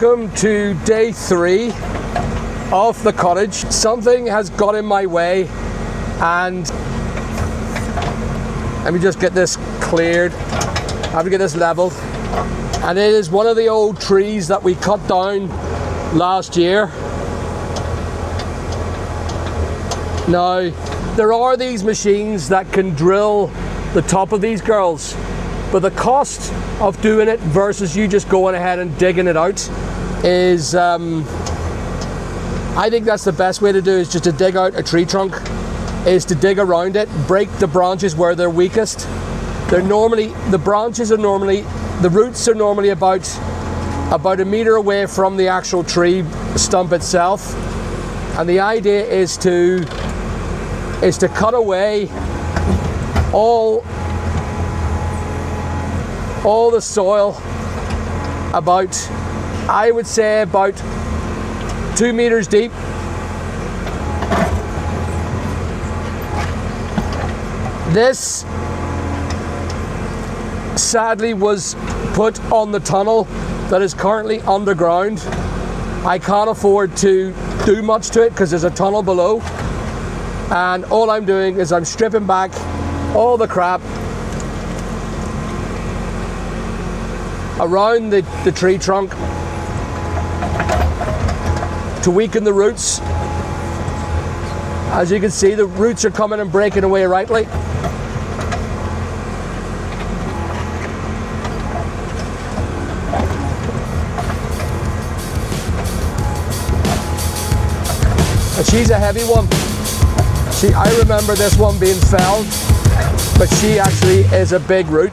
Welcome to day 3 of the cottage. Something has got in my way, and let me just get this cleared. I have to get this leveled. And it is one of the old trees that we cut down last year. Now, there are these machines that can drill the top of these girls, but the cost of doing it versus you just going ahead and digging it out is, I think that's the best way to do, is just to dig out a tree trunk, is to dig around it, break the branches where they're weakest. The roots are normally about a meter away from the actual tree stump itself. And the idea is to cut away all the soil about, I would say, about 2 meters deep. This sadly was put on the tunnel that is currently underground. I can't afford to do much to it because there's a tunnel below, and all I'm doing is I'm stripping back all the crap around the tree trunk to weaken the roots. As you can see, the roots are coming and breaking away rightly. And she's a heavy one. I remember this one being felled, but she actually is a big root.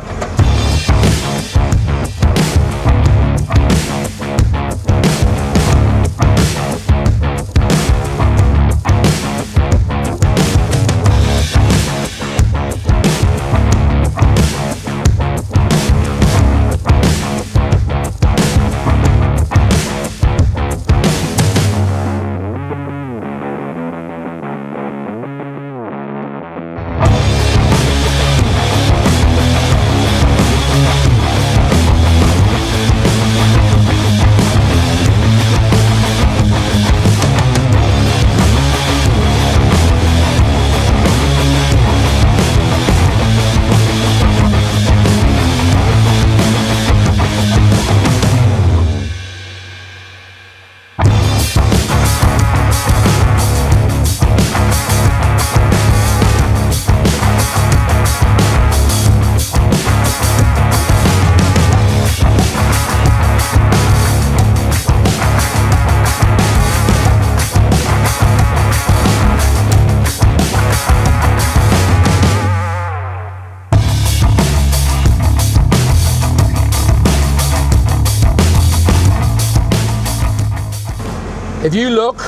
If you look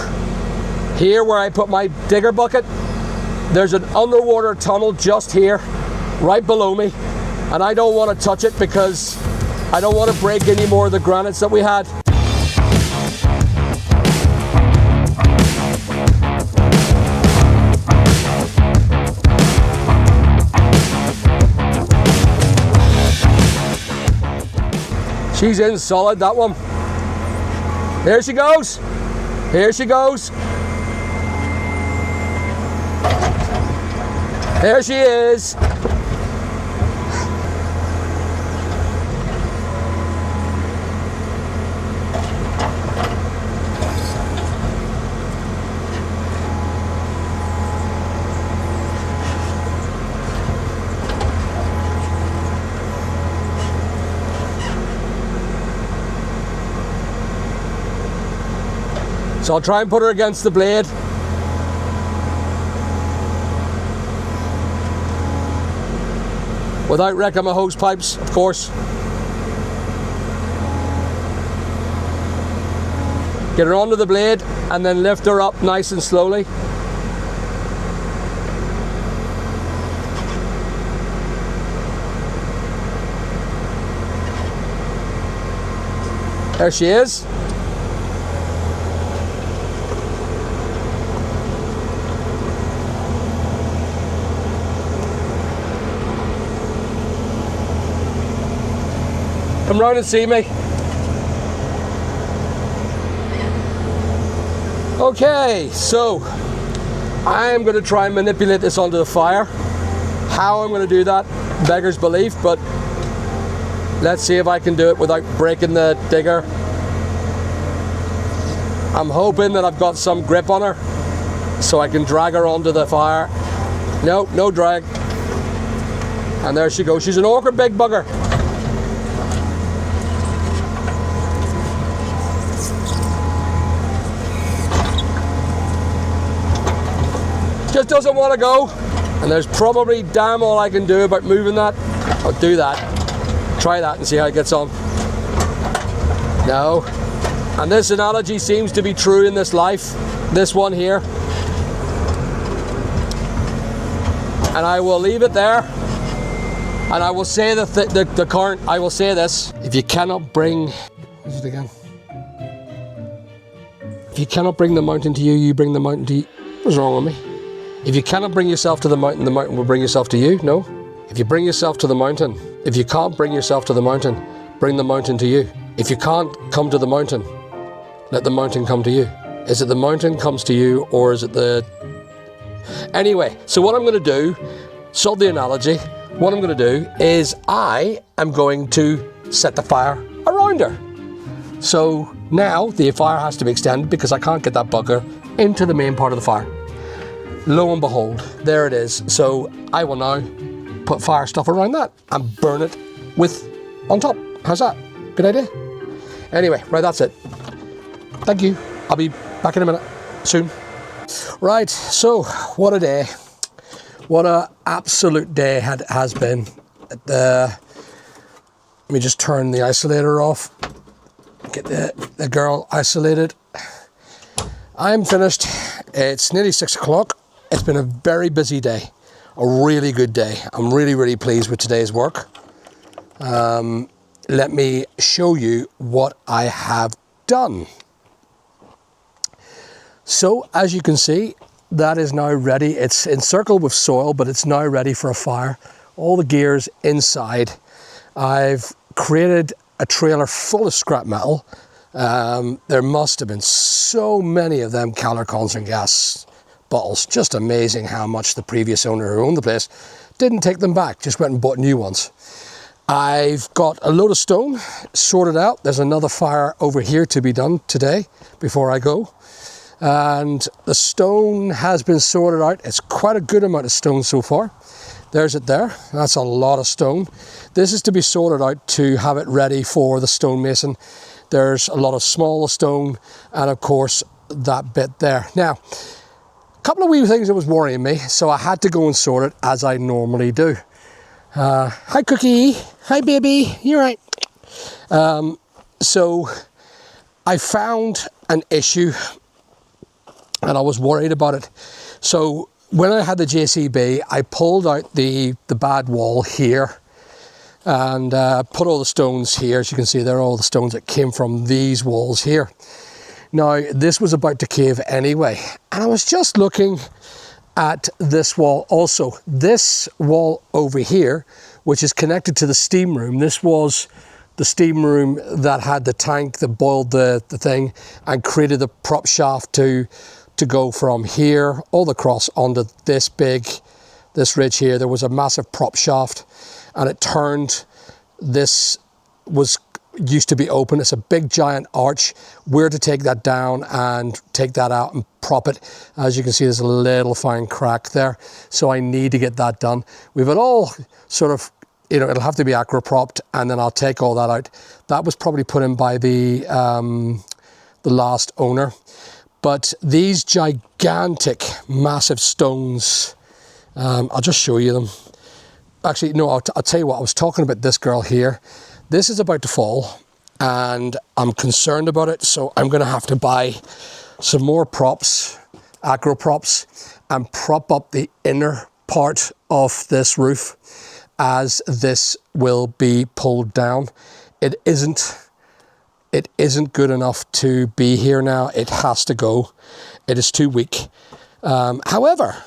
here where I put my digger bucket, there's an underwater tunnel just here, right below me, and I don't want to touch it because I don't want to break any more of the granites that we had. She's in solid, that one. There she goes. Here she goes. There she is. So I'll try and put her against the blade. Without wrecking my hose pipes, of course. Get her onto the blade and then lift her up nice and slowly. There she is. Come round and see me. Okay, so I'm going to try and manipulate this onto the fire. How I'm going to do that, beggars belief, but let's see if I can do it without breaking the digger. I'm hoping that I've got some grip on her so I can drag her onto the fire. No, no drag. And there she goes. She's an awkward big bugger. Just doesn't want to go. And there's probably damn all I can do about moving that. I'll do that. Try that and see how it gets on. No. And this analogy seems to be true in this life. This one here. And I will leave it there. And I will say the current, I will say this. If you cannot bring, what is it again? If you cannot bring the mountain to you, you bring the mountain to you. What's wrong with me? If you cannot bring yourself to the mountain will bring yourself to you. No. If you bring yourself to the mountain, if you can't bring yourself to the mountain, bring the mountain to you. If you can't come to the mountain, let the mountain come to you. Is it the mountain comes to you, or is it the... Anyway, so what I'm going to do, solve the analogy, what I'm going to do is I am going to set the fire around her. So now the fire has to be extended because I can't get that bugger into the main part of the fire. Lo and behold, there it is. So I will now put fire stuff around that and burn it with on top. How's that? Good idea? Anyway, right, that's it. Thank you. I'll be back in a minute, soon. Right, so what a day. What a absolute day has been. Let me just turn the isolator off. Get the girl isolated. I'm finished. It's nearly 6 o'clock. It's been a very busy day, a really good day. I'm really, really pleased with today's work. Let me show you what I have done. So, as you can see, that is now ready. It's encircled with soil, but it's now ready for a fire. All the gear's inside. I've created a trailer full of scrap metal. There must have been so many of them Calor concern gas bottles. Just amazing how much the previous owner who owned the place didn't take them back, just went and bought new ones. I've got a load of stone sorted out. There's another fire over here to be done today before I go. And the stone has been sorted out. It's quite a good amount of stone so far. There's it there. That's a lot of stone. This is to be sorted out to have it ready for the stonemason. There's a lot of smaller stone and of course that bit there. Now, a couple of wee things that was worrying me, so I had to go and sort it as I normally do. Hi Cookie, hi baby, you're right. So I found an issue and I was worried about it. So when I had the JCB, I pulled out the bad wall here and put all the stones here. As you can see, they're all the stones that came from these walls here. Now, this was about to cave anyway. And I was just looking at this wall also. This wall over here, which is connected to the steam room, this was the steam room that had the tank that boiled the thing and created the prop shaft to go from here all across onto this ridge here. There was a massive prop shaft and it turned. This used to be open. It's a big giant arch. We're to take that down and take that out and prop it. As you can see, there's a little fine crack there. So I need to get that done. We've it all sort of, it'll have to be acro propped and then I'll take all that out. That was probably put in by the last owner. But these gigantic, massive stones, I'll just show you them. Actually, no, I'll tell you what, I was talking about this girl here. This is about to fall and I'm concerned about it. So I'm going to have to buy some more props, acro props, and prop up the inner part of this roof as this will be pulled down. It isn't good enough to be here now. It has to go. It is too weak. However,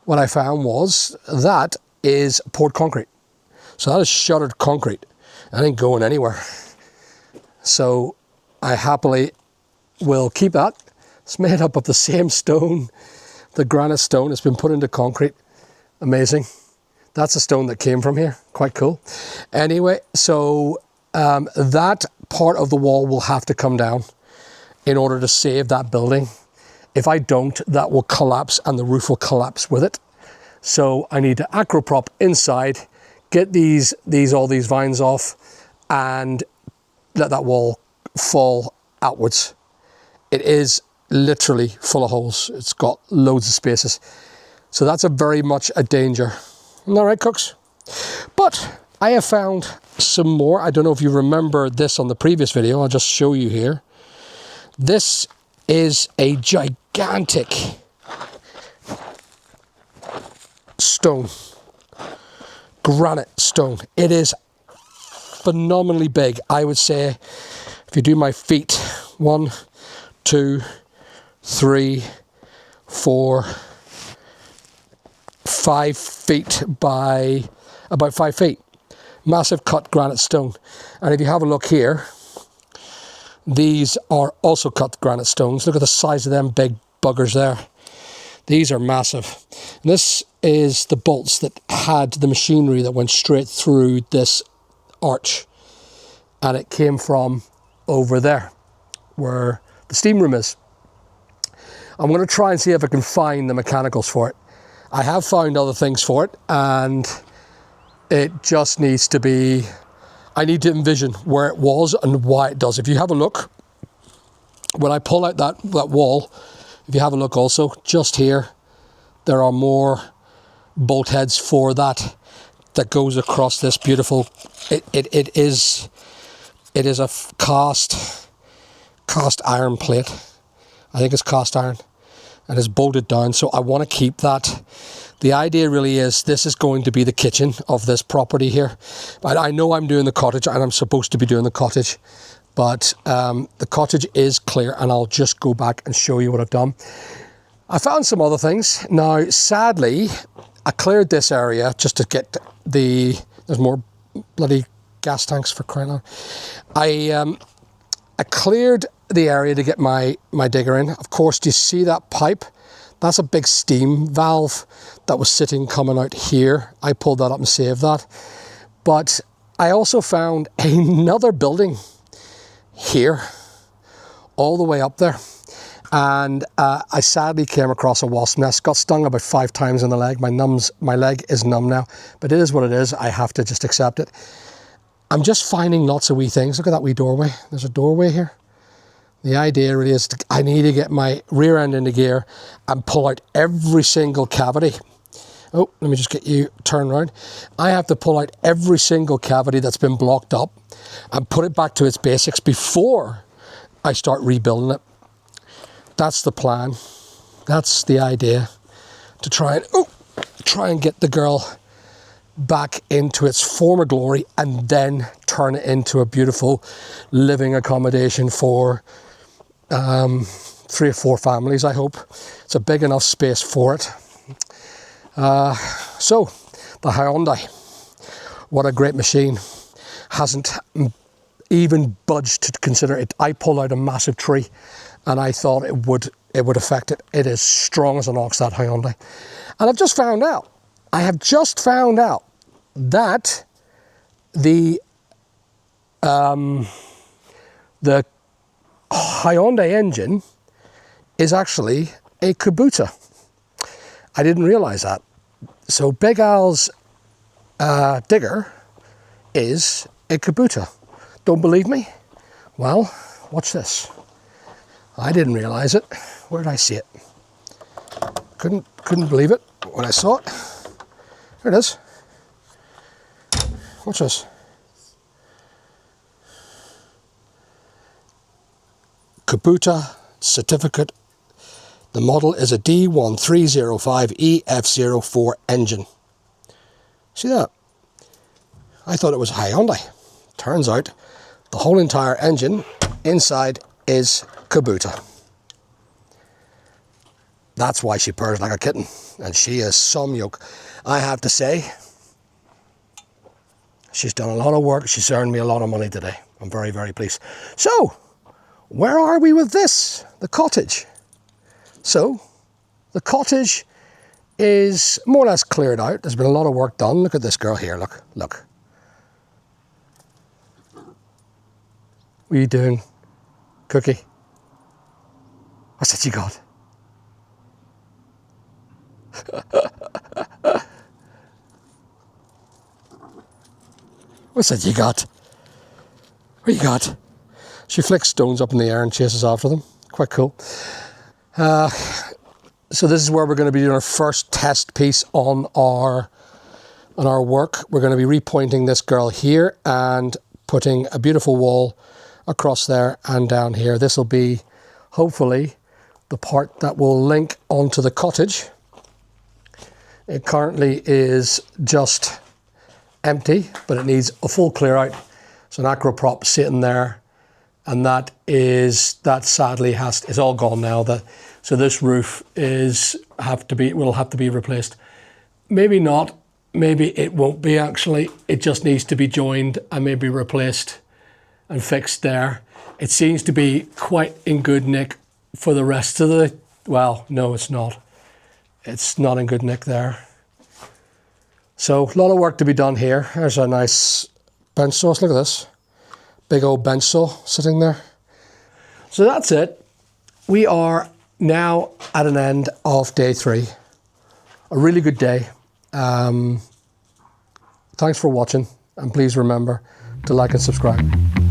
what I found was that is poured concrete. So that is shuttered concrete. That ain't going anywhere. So I happily will keep that. It's made up of the same stone, the granite stone. It's been put into concrete. Amazing. That's a stone that came from here. Quite cool. Anyway, so that part of the wall will have to come down in order to save that building. If I don't, that will collapse and the roof will collapse with it. So I need to acroprop inside, get all these vines off, and let that wall fall outwards. It is literally full of holes. It's got loads of spaces. So that's very much a danger. Isn't that right, cooks? But I have found some more. I don't know if you remember this on the previous video. I'll just show you here. This is a gigantic stone, granite stone. It is phenomenally big. I would say, if you do my feet, 1, 2, 3, 4, 5 feet by about 5 feet. Massive cut granite stone. And if you have a look here, these are also cut granite stones. Look at the size of them big buggers there. These are massive. And this is the bolts that had the machinery that went straight through this arch. And it came from over there, where the steam room is. I'm going to try and see if I can find the mechanicals for it. I have found other things for it, and it just needs to be, I need to envision where it was and why it does. If you have a look, when I pull out that wall, if you have a look also, just here, there are more bolt heads for that goes across this beautiful, it is a cast iron plate. I think it's cast iron, and it's bolted down, so I want to keep that. The idea really is, this is going to be the kitchen of this property here. But I know I'm doing the cottage, and I'm supposed to be doing the cottage, but the cottage is clear, and I'll just go back and show you what I've done. I found some other things. Now, sadly, I cleared this area just to get there's more bloody gas tanks, for crying out. I cleared the area to get my digger in. Of course, do you see that pipe? That's a big steam valve that was coming out here. I pulled that up and saved that. But I also found another building here, all the way up there. And I sadly came across a wasp nest. Got stung about 5 times in the leg. My leg is numb now, but it is what it is. I have to just accept it. I'm just finding lots of wee things. Look at that wee doorway. There's a doorway here. The idea really is I need to get my rear end into gear and pull out every single cavity. Oh, let me just get you turned around. I have to pull out every single cavity that's been blocked up and put it back to its basics before I start rebuilding it. That's the plan. That's the idea, to try and get the girl back into its former glory and then turn it into a beautiful living accommodation for 3 or 4 families, I hope. It's a big enough space for it. So, the Hyundai, what a great machine, hasn't even budged to consider it. I pulled out a massive tree and I thought it would affect it. It is strong as an ox, that Hyundai. And I have just found out that the Hyundai engine is actually a Kubota. I didn't realize that. So Big Al's digger is a Kubota. Don't believe me? Well, watch this. I didn't realize it. Where did I see it? Couldn't believe it when I saw it. There it is. Watch this. Kubota certificate. The model is a D1305EF04 engine. See that? I thought it was a Hyundai. Turns out the whole entire engine inside is Kubota. That's why she purrs like a kitten, and she is some yoke. I have to say, she's done a lot of work. She's earned me a lot of money today. I'm very, very pleased. So, where are we with this? The cottage. So the cottage is more or less cleared out. There's been a lot of work done. Look at this girl here, look, look. What are you doing, Cookie? What's that you got? What's that you got? What you got? She flicks stones up in the air and chases after them. Quite cool. So this is where we're going to be doing our first test piece on our work. We're going to be repointing this girl here and putting a beautiful wall across there and down here. This will be hopefully the part that will link onto the cottage. It currently is just empty, but it needs a full clear out. It's an acro prop sitting there, and that sadly is all gone now. So this roof will have to be replaced. Maybe not, maybe it won't be actually. It just needs to be joined and maybe replaced and fixed there. It seems to be quite in good nick for the rest of the, well, no, it's not. It's not in good nick there. So a lot of work to be done here. There's a nice bench saw. Look at this. Big old bench saw sitting there. So that's it. We are now at an end of day 3. A really good day. Thanks for watching, and please remember to like and subscribe.